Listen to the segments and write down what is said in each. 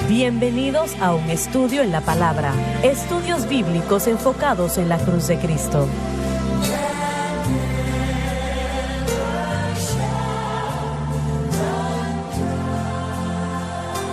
Bienvenidos a un estudio en la palabra. Estudios bíblicos enfocados en la cruz de Cristo.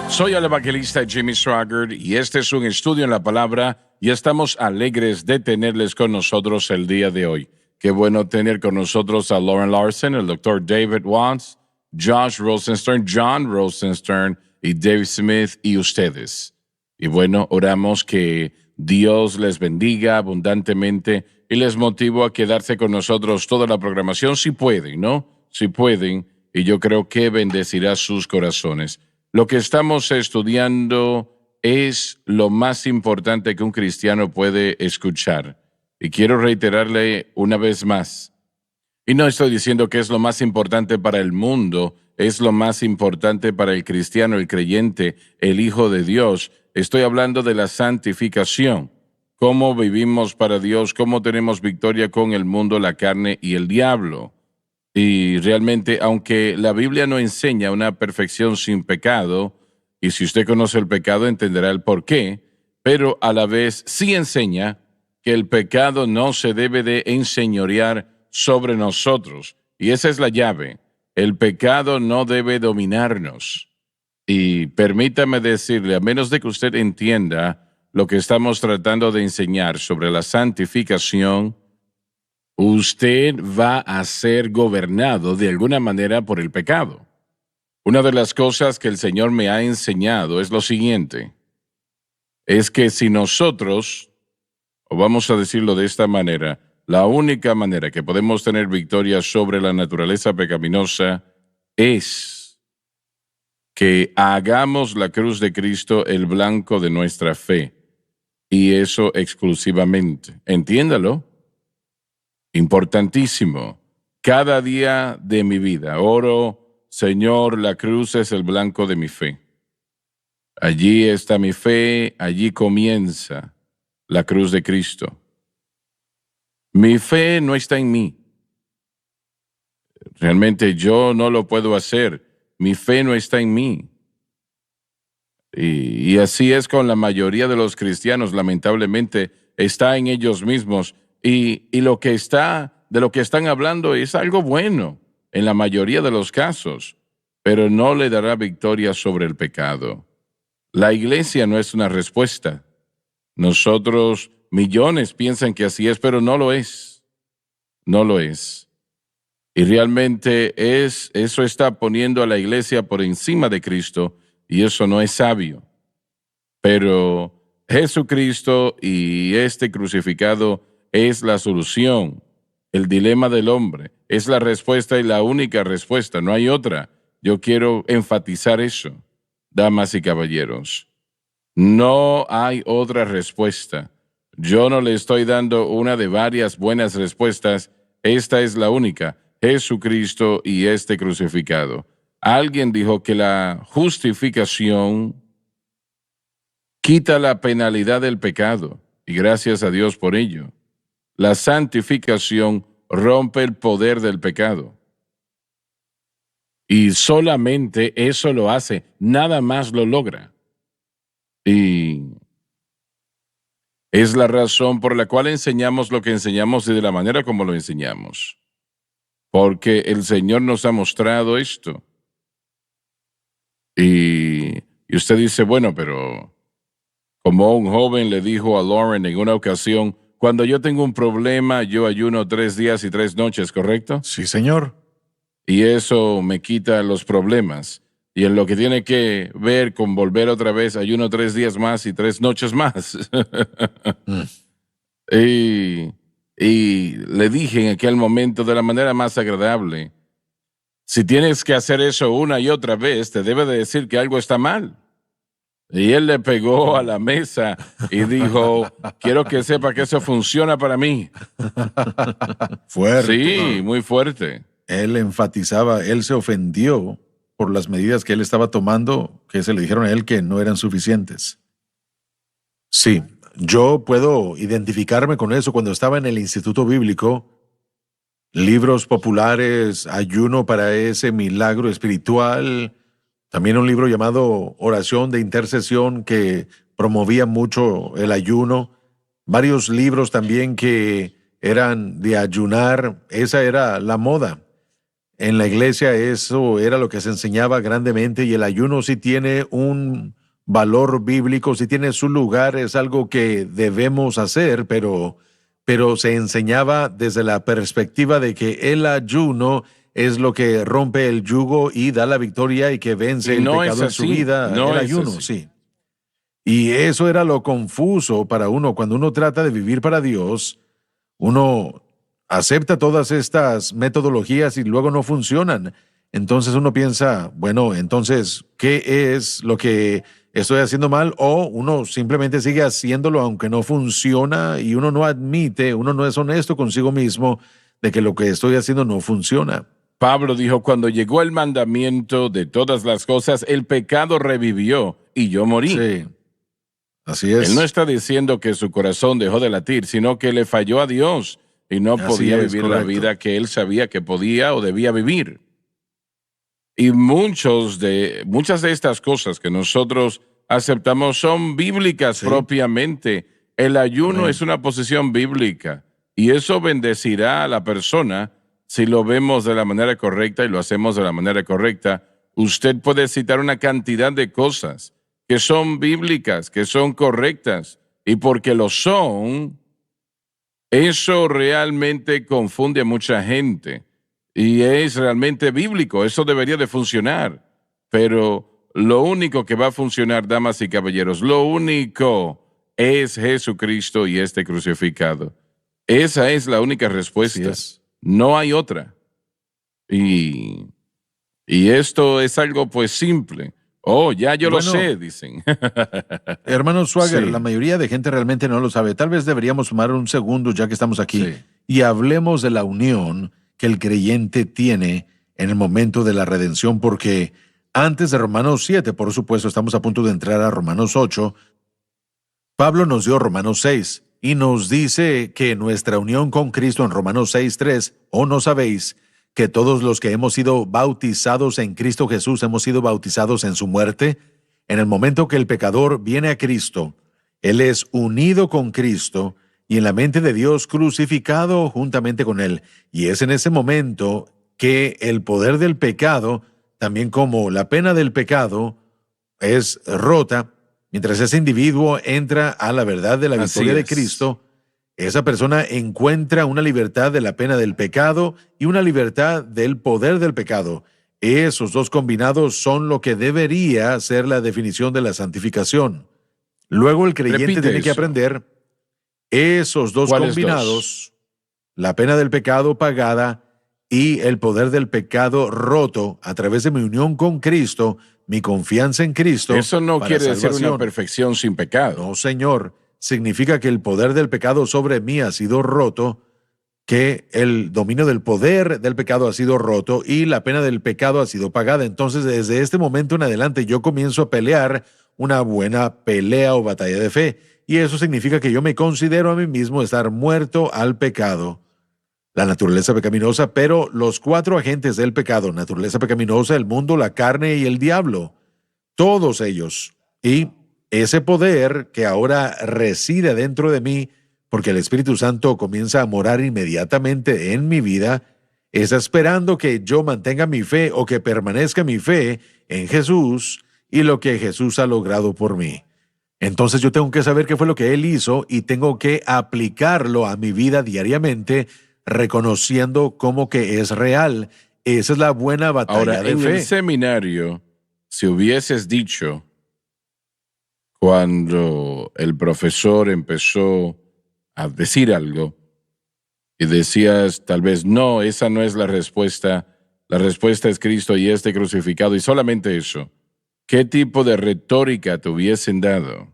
Soy el evangelista Jimmy Swaggart y este es un estudio en la palabra y estamos alegres de tenerles con nosotros el día de hoy. Qué bueno tener con nosotros a Lauren Larson, el Dr. David Watts, Josh Rosenstern, John Rosenstern y Dave Smith y ustedes. Y bueno, oramos que Dios les bendiga abundantemente y les motivo a quedarse con nosotros toda la programación si pueden, ¿no? Si pueden, y yo creo que bendecirá sus corazones. Lo que estamos estudiando es lo más importante que un cristiano puede escuchar. Y quiero reiterarle una vez más, y no estoy diciendo que es lo más importante para el mundo, es lo más importante para el cristiano, el creyente, el Hijo de Dios. Estoy hablando de la santificación, cómo vivimos para Dios, cómo tenemos victoria con el mundo, la carne y el diablo. Y realmente, aunque la Biblia no enseña una perfección sin pecado, y si usted conoce el pecado entenderá el por qué, pero a la vez sí enseña que el pecado no se debe de enseñorear sobre nosotros. Y esa es la llave. El pecado no debe dominarnos. Y permítame decirle, a menos de que usted entienda lo que estamos tratando de enseñar sobre la santificación, usted va a ser gobernado de alguna manera por el pecado. Una de las cosas que el Señor me ha enseñado es lo siguiente, es que si nosotros, o vamos a decirlo de esta manera, la única manera que podemos tener victoria sobre la naturaleza pecaminosa es que hagamos la cruz de Cristo el blanco de nuestra fe, y eso exclusivamente. Entiéndalo. Importantísimo. Cada día de mi vida oro, Señor, la cruz es el blanco de mi fe. Allí está mi fe, allí comienza la cruz de Cristo. Mi fe no está en mí. Realmente yo no lo puedo hacer. Mi fe no está en mí. Y así es con la mayoría de los cristianos, lamentablemente, está en ellos mismos. Y de lo que están hablando es algo bueno en la mayoría de los casos, pero no le dará victoria sobre el pecado. La iglesia no es una respuesta. Nosotros, millones piensan que así es, pero no lo es. No lo es. Y realmente eso está poniendo a la iglesia por encima de Cristo, y eso no es sabio. Pero Jesucristo y este crucificado es la solución. El dilema del hombre es la respuesta y la única respuesta, no hay otra. Yo quiero enfatizar eso, damas y caballeros. No hay otra respuesta. Yo no le estoy dando una de varias buenas respuestas. Esta es la única, Jesucristo y este crucificado. Alguien dijo que la justificación quita la penalidad del pecado, y gracias a Dios por ello. La santificación rompe el poder del pecado. Y solamente eso lo hace, nada más lo logra. Y es la razón por la cual enseñamos lo que enseñamos y de la manera como lo enseñamos. Porque el Señor nos ha mostrado esto. Y usted dice, bueno, pero como un joven le dijo a Lauren en una ocasión, cuando yo tengo un problema, yo ayuno 3 días y 3 noches, ¿correcto? Sí, señor. Y eso me quita los problemas. Y en lo que tiene que ver con volver otra vez, ayuno 3 días más y 3 noches más. Y le dije en aquel momento de la manera más agradable, si tienes que hacer eso una y otra vez, te debe de decir que algo está mal. Y él le pegó a la mesa y dijo, quiero que sepa que eso funciona para mí. Fuerte. Sí, muy fuerte. Él enfatizaba, él se ofendió por las medidas que él estaba tomando, que se le dijeron a él que no eran suficientes. Sí, yo puedo identificarme con eso. Cuando estaba en el Instituto Bíblico, libros populares, ayuno para ese milagro espiritual, También un libro llamado Oración de Intercesión que promovía mucho el ayuno. Varios libros también que eran de ayunar. Esa era la moda. En la iglesia eso era lo que se enseñaba grandemente y el ayuno sí tiene un valor bíblico, sí tiene su lugar, es algo que debemos hacer, pero se enseñaba desde la perspectiva de que el ayuno es lo que rompe el yugo y da la victoria y que vence Y el no es pecado en su así, vida, no el es ayuno, así. sí. Y eso era lo confuso para uno cuando uno trata de vivir para Dios. Uno acepta todas estas metodologías y luego no funcionan. Entonces uno piensa, bueno, entonces, ¿qué es lo que estoy haciendo mal? O uno simplemente sigue haciéndolo aunque no funciona y uno no admite, uno no es honesto consigo mismo de que lo que estoy haciendo no funciona. Pablo dijo, cuando llegó el mandamiento de todas las cosas, el pecado revivió y yo morí. Sí, así Él no es. está diciendo que su corazón dejó de latir, sino que le falló a Dios y no Así podía es, vivir la correcto. vida que él sabía que podía o debía vivir. Y muchas de estas cosas que nosotros aceptamos son bíblicas Sí, propiamente. El ayuno es amén. una posición bíblica y eso bendecirá a la persona si lo vemos de la manera correcta y lo hacemos de la manera correcta. Usted puede citar una cantidad de cosas que son bíblicas, que son correctas, y porque lo son, eso realmente confunde a mucha gente y es realmente bíblico, eso debería de funcionar, pero lo único que va a funcionar, damas y caballeros, lo único es Jesucristo y este crucificado. Esa es la única Así respuesta, es. no hay otra. Y, y esto es algo pues simple. Oh, ya yo lo Bueno, sé, dicen. hermano Swagger, la Sí, mayoría de gente realmente no lo sabe. Tal vez deberíamos tomar un segundo ya que estamos aquí sí. y hablemos de la unión que el creyente tiene en el momento de la redención, porque antes de Romanos 7, por supuesto, estamos a punto de entrar a Romanos 8, Pablo nos dio Romanos 6 y nos dice que nuestra unión con Cristo en Romanos 6:3, ¿o no sabéis que todos los que hemos sido bautizados en Cristo Jesús hemos sido bautizados en su muerte? En el momento que el pecador viene a Cristo, él es unido con Cristo y en la mente de Dios crucificado juntamente con él. Y es en ese momento que el poder del pecado, también como la pena del pecado, es rota. Mientras ese individuo entra a la verdad de la Así victoria de es. Cristo, esa persona encuentra una libertad de la pena del pecado y una libertad del poder del pecado. Esos dos combinados son lo que debería ser la definición de la santificación. Luego el creyente Repite tiene que eso. aprender esos dos ¿Cuáles dos? combinados, la pena del pecado pagada y el poder del pecado roto a través de mi unión con Cristo, mi confianza en Cristo Eso no para quiere decir una salvación. perfección sin pecado. No, Señor, significa que el poder del pecado sobre mí ha sido roto, que el dominio del poder del pecado ha sido roto y la pena del pecado ha sido pagada. Entonces, desde este momento en adelante, yo comienzo a pelear una buena pelea o batalla de fe. Y eso significa que yo me considero a mí mismo estar muerto al pecado, la naturaleza pecaminosa, pero los cuatro agentes del pecado, naturaleza pecaminosa, el mundo, la carne y el diablo, todos ellos. Y ese poder que ahora reside dentro de mí, porque el Espíritu Santo comienza a morar inmediatamente en mi vida, está esperando que yo mantenga mi fe o que permanezca mi fe en Jesús y lo que Jesús ha logrado por mí. Entonces yo tengo que saber qué fue lo que Él hizo y tengo que aplicarlo a mi vida diariamente, reconociendo como que es real. Esa es la buena Ahora, batalla de en el fe. seminario, si hubieses dicho cuando el profesor empezó a decir algo y decías tal vez, no, esa no es la respuesta es Cristo y este crucificado y solamente eso, ¿qué tipo de retórica te hubiesen dado?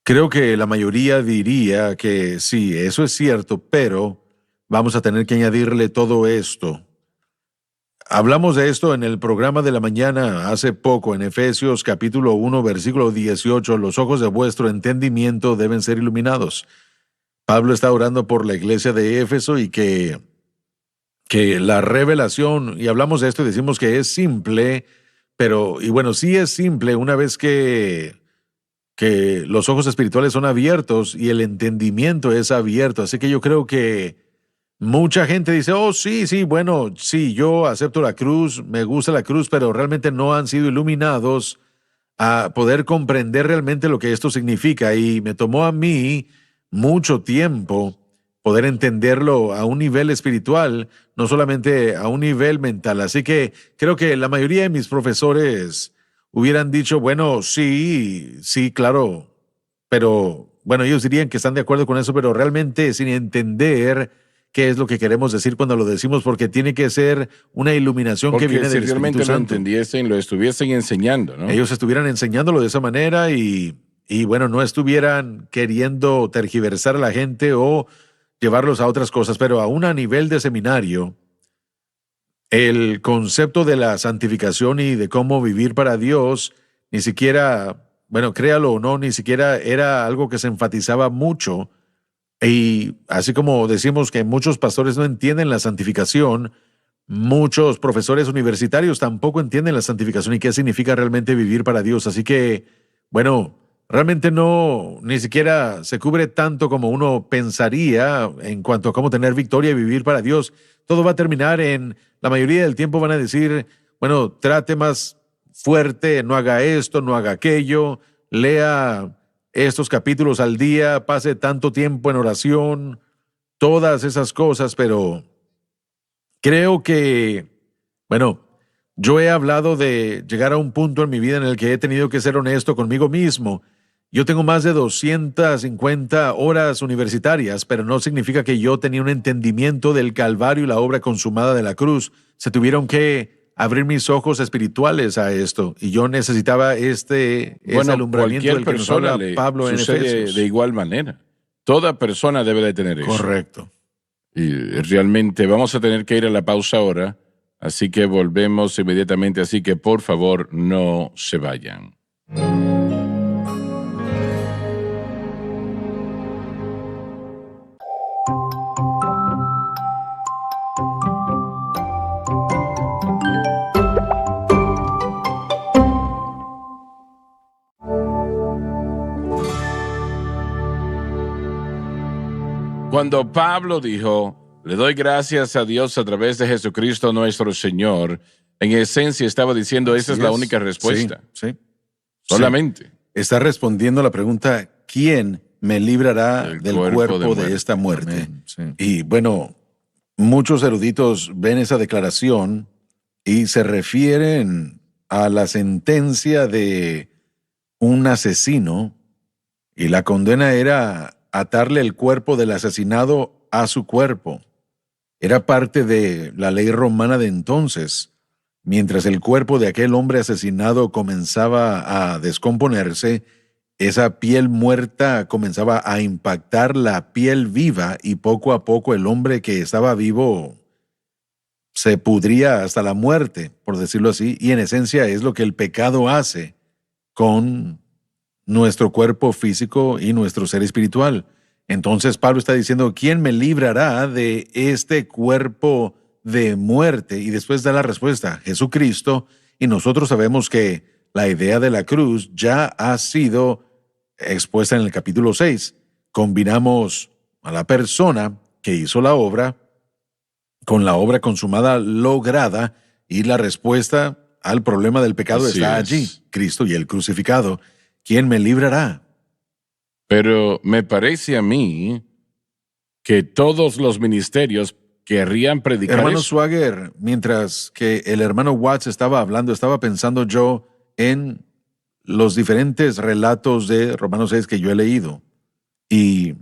Creo que la mayoría diría que sí, eso es cierto, pero vamos a tener que añadirle todo esto. Hablamos de esto en el programa de la mañana hace poco, en Efesios capítulo 1, versículo 18, los ojos de vuestro entendimiento deben ser iluminados. Pablo está orando por la iglesia de Éfeso y que la revelación, y hablamos de esto y decimos que es simple, Pero, y bueno, sí es simple una vez que los ojos espirituales son abiertos y el entendimiento es abierto. Así que yo creo que mucha gente dice, oh, sí, sí, bueno, sí, yo acepto la cruz, me gusta la cruz, pero realmente no han sido iluminados a poder comprender realmente lo que esto significa. Y me tomó a mí mucho tiempo poder entenderlo a un nivel espiritual, no solamente a un nivel mental. Así que creo que la mayoría de mis profesores hubieran dicho, bueno, sí, sí, claro, pero bueno, ellos dirían que están de acuerdo con eso, pero realmente sin entender qué es lo que queremos decir cuando lo decimos, porque tiene que ser una iluminación que Porque viene si del realmente Espíritu lo Santo. entendiesen, lo estuviesen enseñando, ¿no? Ellos estuvieran enseñándolo de esa manera y bueno, no estuvieran queriendo tergiversar a la gente o llevarlos a otras cosas, pero aún a nivel de seminario, el concepto de la santificación y de cómo vivir para Dios, ni siquiera, bueno, créalo o no, ni siquiera era algo que se enfatizaba mucho. Y así como decimos que muchos pastores no entienden la santificación, muchos profesores universitarios tampoco entienden la santificación y qué significa realmente vivir para Dios. Así que, bueno, realmente no, ni siquiera se cubre tanto como uno pensaría en cuanto a cómo tener victoria y vivir para Dios. Todo va a terminar en, la mayoría del tiempo van a decir, bueno, trate más fuerte, no haga esto, no haga aquello, lea estos capítulos al día, pase tanto tiempo en oración, todas esas cosas, pero creo que, bueno, yo he hablado de llegar a un punto en mi vida en el que he tenido que ser honesto conmigo mismo. Yo tengo más de 250 horas universitarias, pero no significa que yo tenía un entendimiento del Calvario y la obra consumada de la cruz. Se tuvieron que abrir mis ojos espirituales a esto y yo necesitaba ese Bueno, alumbramiento cualquier del que nos persona habla le Pablo en sucede Efesios. de igual manera. Toda persona debe de tener eso. Correcto. Y realmente vamos a tener que ir a la pausa ahora, así que volvemos inmediatamente, así que por favor no se vayan. Cuando Pablo dijo, le doy gracias a Dios a través de Jesucristo nuestro Señor, en esencia estaba diciendo, esa es la única respuesta. Sí, sí. Solamente. Sí. Está respondiendo la pregunta, ¿quién me librará El del cuerpo cuerpo de de muerte. esta muerte? Amén, sí. Y bueno, muchos eruditos ven esa declaración y se refieren a la sentencia de un asesino y la condena era atarle el cuerpo del asesinado a su cuerpo. Era parte de la ley romana de entonces. Mientras el cuerpo de aquel hombre asesinado comenzaba a descomponerse, esa piel muerta comenzaba a impactar la piel viva y poco a poco el hombre que estaba vivo se pudría hasta la muerte, por decirlo así, y en esencia es lo que el pecado hace con nuestro cuerpo físico y nuestro ser espiritual. Entonces Pablo está diciendo, ¿quién me librará de este cuerpo de muerte? Y después da la respuesta, Jesucristo, y nosotros sabemos que la idea de la cruz ya ha sido expuesta en el capítulo 6. Combinamos a la persona que hizo la obra con la obra consumada lograda y la respuesta al problema del pecado Así está es. allí, Cristo y el crucificado. ¿Quién me librará? Pero me parece a mí que todos los ministerios querrían predicar Hermano eso. Swagger, mientras que el hermano Watts estaba hablando, estaba pensando yo en los diferentes relatos de Romanos 6 que yo he leído. Y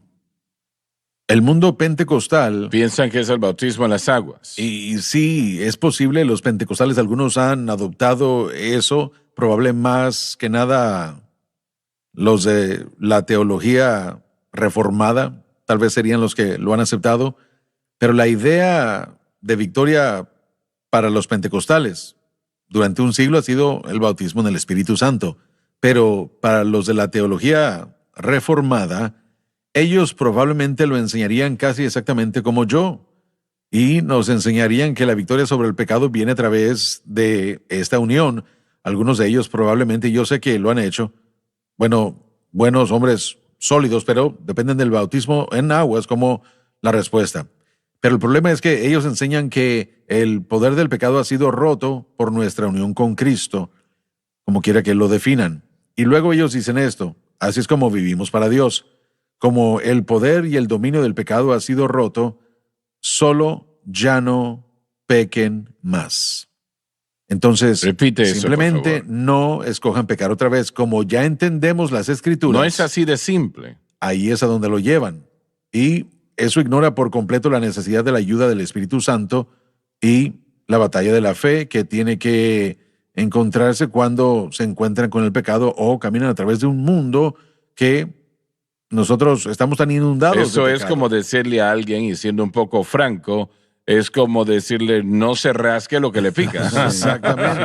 el mundo pentecostal, Piensan que es el bautismo en las aguas. y sí, es posible, los pentecostales, algunos han adoptado eso, probable más que nada los de la teología reformada, tal vez serían los que lo han aceptado, pero la idea de victoria para los pentecostales durante un siglo ha sido el bautismo en el Espíritu Santo, pero para los de la teología reformada, ellos probablemente lo enseñarían casi exactamente como yo, y nos enseñarían que la victoria sobre el pecado viene a través de esta unión. algunos de ellos probablemente, yo sé que lo han hecho, bueno, buenos hombres sólidos, pero dependen del bautismo en aguas como la respuesta. Pero el problema es que ellos enseñan que el poder del pecado ha sido roto por nuestra unión con Cristo, como quiera que lo definan. Y luego ellos dicen esto: así es como vivimos para Dios. Como el poder y el dominio del pecado ha sido roto, solo ya no pequen más. Entonces, Repite eso, por simplemente favor. no escojan pecar otra vez. Como ya entendemos las Escrituras, No es así de simple. ahí es a donde lo llevan. Y eso ignora por completo la necesidad de la ayuda del Espíritu Santo y la batalla de la fe que tiene que encontrarse cuando se encuentran con el pecado o caminan a través de un mundo que nosotros estamos tan inundados Eso de es pecado. como decirle a alguien, y siendo un poco franco, es como decirle no se rasque lo que le pica. Exactamente.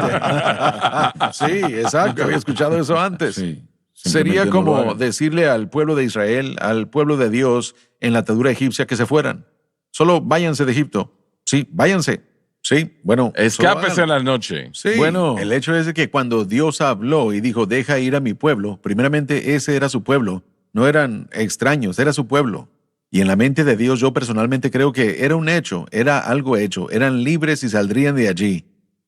Sí, exacto. Nunca había escuchado eso antes. Sí, Sería simplemente no lo como hagan. decirle al pueblo de Israel, al pueblo de Dios en la atadura egipcia que se fueran. Solo váyanse de Egipto. Sí, váyanse. Sí, bueno. Escápese solo en la noche. Sí, bueno, el hecho es de que cuando Dios habló y dijo, deja ir a mi pueblo, primeramente ese era su pueblo, no eran extraños, era su pueblo. Y en la mente de Dios yo personalmente creo que era un hecho, era algo hecho, eran libres y saldrían de allí.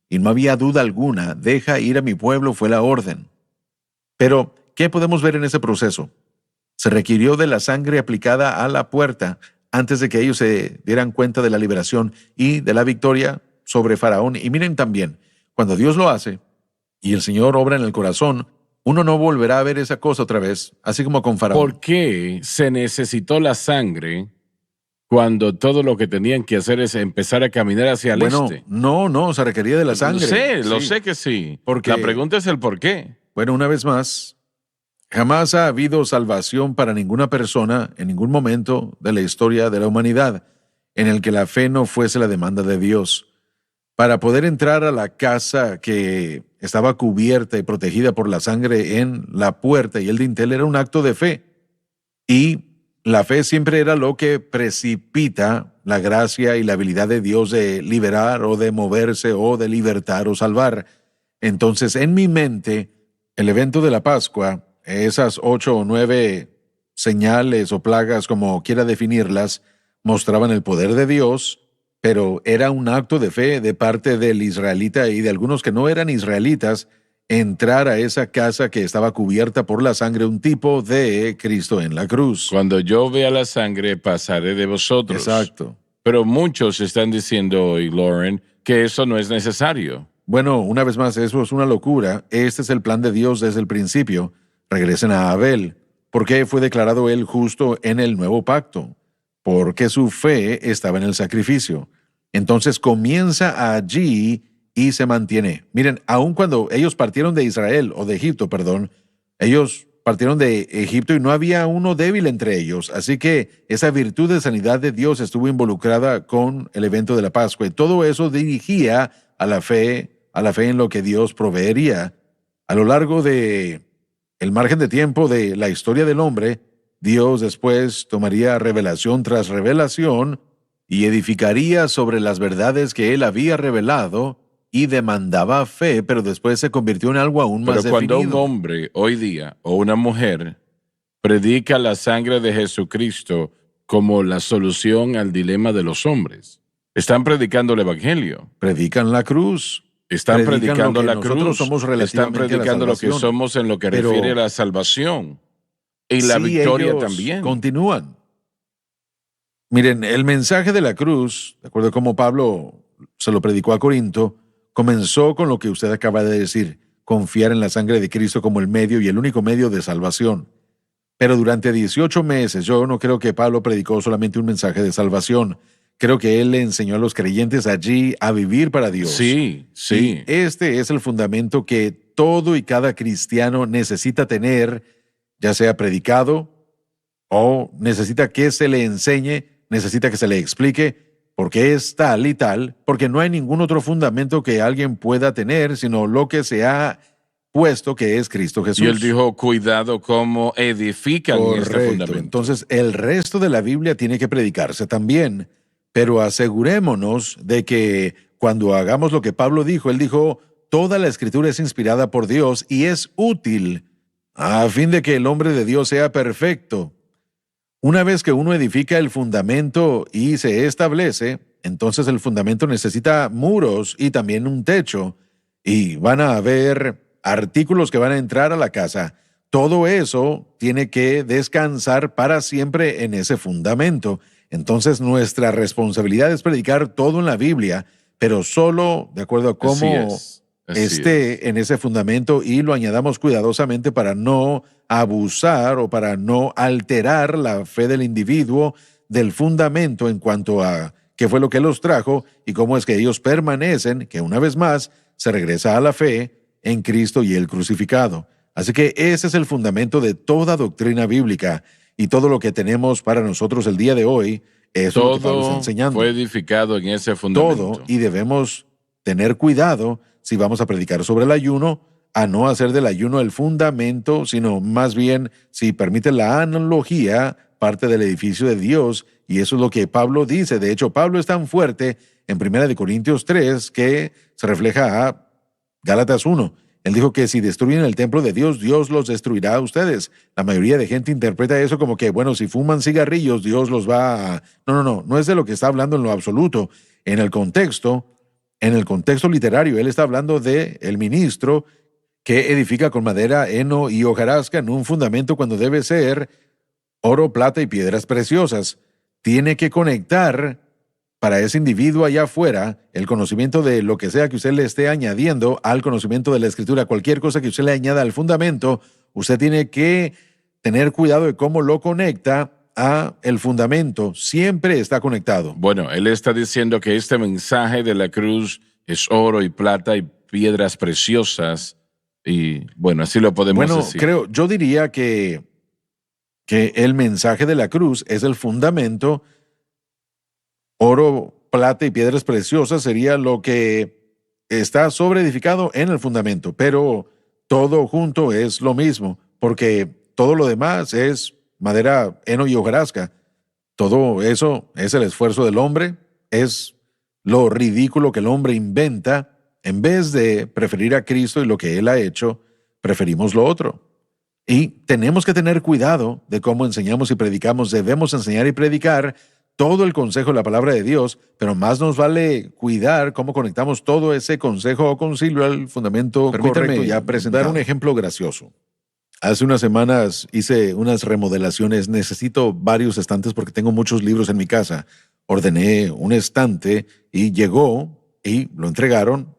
Y no había duda alguna, deja ir a mi pueblo fue la orden. Pero, ¿qué podemos ver en ese proceso? Se requirió de la sangre aplicada a la puerta antes de que ellos se dieran cuenta de la liberación y de la victoria sobre Faraón. Y miren también, cuando Dios lo hace y el Señor obra en el corazón, uno no volverá a ver esa cosa otra vez, así como con Faraón. ¿Por qué se necesitó la sangre cuando todo lo que tenían que hacer es empezar a caminar hacia el Bueno, este? no, se requería de la sangre. Lo Sí. sé que sí. Porque- La pregunta es el por qué. Bueno, una vez más, jamás ha habido salvación para ninguna persona en ningún momento de la historia de la humanidad en el que la fe no fuese la demanda de Dios. Para poder entrar a la casa que estaba cubierta y protegida por la sangre en la puerta y el dintel era un acto de fe. Y la fe siempre era lo que precipita la gracia y la habilidad de Dios de liberar o de moverse o de libertar o salvar. Entonces, en mi mente, el evento de la Pascua, esas 8 o 9 señales o plagas, como quiera definirlas, mostraban el poder de Dios, pero era un acto de fe de parte del israelita y de algunos que no eran israelitas entrar a esa casa que estaba cubierta por la sangre, un tipo de Cristo en la cruz. Cuando yo vea la sangre, pasaré de vosotros. Exacto. Pero muchos están diciendo hoy, Lauren, que eso no es necesario. Bueno, una vez más, eso es una locura. Este es el plan de Dios desde el principio. Regresen a Abel. ¿Por qué fue declarado él justo en el nuevo pacto? Porque su fe estaba en el sacrificio. Entonces comienza allí y se mantiene. Miren, aun cuando ellos partieron de Israel, o de Egipto, perdón, ellos partieron de Egipto y no había uno débil entre ellos. Así que esa virtud de sanidad de Dios estuvo involucrada con el evento de la Pascua. Y todo eso dirigía a la fe en lo que Dios proveería. A lo largo de el margen de tiempo de la historia del hombre, Dios después tomaría revelación tras revelación y edificaría sobre las verdades que él había revelado y demandaba fe, pero después se convirtió en algo aún más Pero cuando un definido. hombre hoy día o una mujer predica la sangre de Jesucristo como la solución al dilema de los hombres, están predicando el evangelio. Predican la cruz. Están Predican predicando lo que la nosotros cruz. somos Están relativamente a la predicando lo que salvación. somos en lo que Pero refiere a la salvación. Y la sí, victoria ellos también. continúan. Miren, el mensaje de la cruz, de acuerdo a cómo Pablo se lo predicó a Corinto, comenzó con lo que usted acaba de decir, confiar en la sangre de Cristo como el medio y el único medio de salvación. Pero durante 18 meses yo no creo que Pablo predicó solamente un mensaje de salvación. Creo que él le enseñó a los creyentes allí a vivir para Dios. Sí, sí. Y este es el fundamento que todo y cada cristiano necesita tener, ya sea predicado o necesita que se le enseñe, necesita que se le explique por qué es tal y tal, porque no hay ningún otro fundamento que alguien pueda tener, sino lo que se ha puesto, que es Cristo Jesús. Y él dijo, cuidado cómo edifican este Correcto. fundamento. Entonces, el resto de la Biblia tiene que predicarse también, pero asegurémonos de que cuando hagamos lo que Pablo dijo, él dijo, toda la Escritura es inspirada por Dios y es útil a fin de que el hombre de Dios sea perfecto. Una vez que uno edifica el fundamento y se establece, entonces el fundamento necesita muros y también un techo, y van a haber artículos que van a entrar a la casa. Todo eso tiene que descansar para siempre en ese fundamento. Entonces nuestra responsabilidad es predicar todo en la Biblia, pero solo de acuerdo a cómo esté en ese fundamento, y lo añadamos cuidadosamente para no abusar o para no alterar la fe del individuo del fundamento en cuanto a qué fue lo que los trajo y cómo es que ellos permanecen, que una vez más se regresa a la fe en Cristo y el crucificado. Así que ese es el fundamento de toda doctrina bíblica, y todo lo que tenemos para nosotros el día de hoy es lo que Pablo está enseñando. Fue edificado en ese fundamento. Todo, y debemos tener cuidado si vamos a predicar sobre el ayuno, a no hacer del ayuno el fundamento, sino más bien, si permite la analogía, parte del edificio de Dios, y eso es lo que Pablo dice. De hecho, Pablo es tan fuerte en 1 Corintios 3 que se refleja a Gálatas 1. Él dijo que si destruyen el templo de Dios, Dios los destruirá a ustedes. La mayoría de gente interpreta eso como que, bueno, si fuman cigarrillos, Dios los va a... No es de lo que está hablando en lo absoluto. En el contexto literario, él está hablando de el ministro que edifica con madera, heno y hojarasca en un fundamento cuando debe ser oro, plata y piedras preciosas. Tiene que conectar para ese individuo allá afuera el conocimiento de lo que sea que usted le esté añadiendo al conocimiento de la Escritura. Cualquier cosa que usted le añada al fundamento, usted tiene que tener cuidado de cómo lo conecta a el fundamento. Siempre está conectado. Bueno, él está diciendo que este mensaje de la cruz es oro y plata y piedras preciosas, y bueno, así lo podemos decir. Yo diría que el mensaje de la cruz es el fundamento. Oro, plata y piedras preciosas sería lo que está sobreedificado en el fundamento, pero todo junto es lo mismo, porque todo lo demás es madera, heno y hojarasca. Todo eso es el esfuerzo del hombre, es lo ridículo que el hombre inventa. En vez de preferir a Cristo y lo que Él ha hecho, preferimos lo otro. Y tenemos que tener cuidado de cómo enseñamos y predicamos. Debemos enseñar y predicar todo el consejo de la palabra de Dios, pero más nos vale cuidar cómo conectamos todo ese consejo o concilio al fundamento correcto ya presentado. Dar un ejemplo gracioso. Hace unas semanas hice unas remodelaciones. Necesito varios estantes porque tengo muchos libros en mi casa. Ordené un estante y llegó y lo entregaron.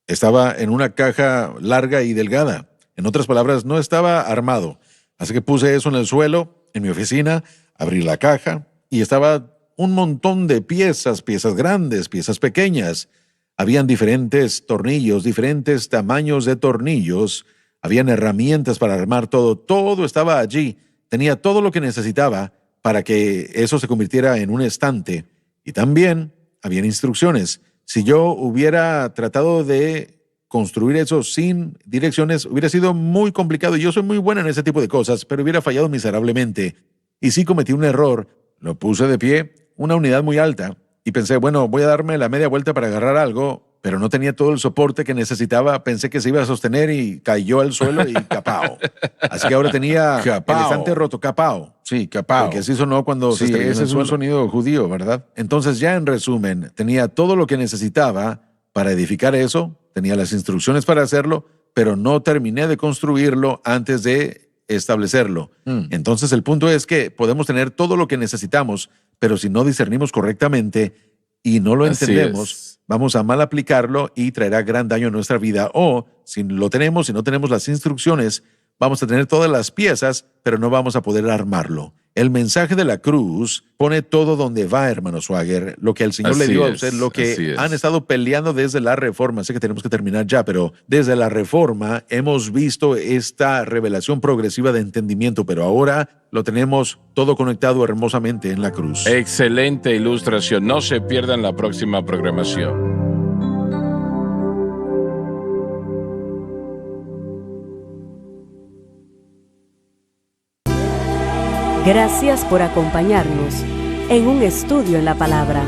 Estaba en una caja larga y delgada. En otras palabras, no estaba armado. Así que puse eso en el suelo, en mi oficina, abrí la caja y estaba un montón de piezas grandes, piezas pequeñas. Habían diferentes tornillos, diferentes tamaños de tornillos. Habían herramientas para armar todo. Todo estaba allí. Tenía todo lo que necesitaba para que eso se convirtiera en un estante. Y también habían instrucciones. Si yo hubiera tratado de construir eso sin direcciones, hubiera sido muy complicado. Yo soy muy buena en ese tipo de cosas, pero hubiera fallado miserablemente. Y sí cometí un error. Lo puse de pie, una unidad muy alta, y pensé, bueno, voy a darme la media vuelta para agarrar algo, pero no tenía todo el soporte que necesitaba. Pensé que se iba a sostener y cayó al suelo y capao. Así que ahora tenía el estante roto, capao. Sí, capao. Porque así sonó cuando se estrelló en el suelo. Ese es un sonido judío, ¿verdad? Entonces, ya en resumen, tenía todo lo que necesitaba para edificar eso, tenía las instrucciones para hacerlo, pero no terminé de construirlo antes de establecerlo. Entonces, el punto es que podemos tener todo lo que necesitamos, pero si no discernimos correctamente y no lo entendemos, vamos a mal aplicarlo y traerá gran daño a nuestra vida. O si lo tenemos, si no tenemos las instrucciones, vamos a tener todas las piezas, pero no vamos a poder armarlo. El mensaje de la cruz pone todo donde va, hermano Swagger. Lo que el Señor le dio a usted, lo que han estado peleando desde la Reforma. Sé que tenemos que terminar ya, pero desde la Reforma hemos visto esta revelación progresiva de entendimiento, pero ahora lo tenemos todo conectado hermosamente en la cruz. Excelente ilustración. No se pierdan la próxima programación. Gracias por acompañarnos en un estudio en la palabra.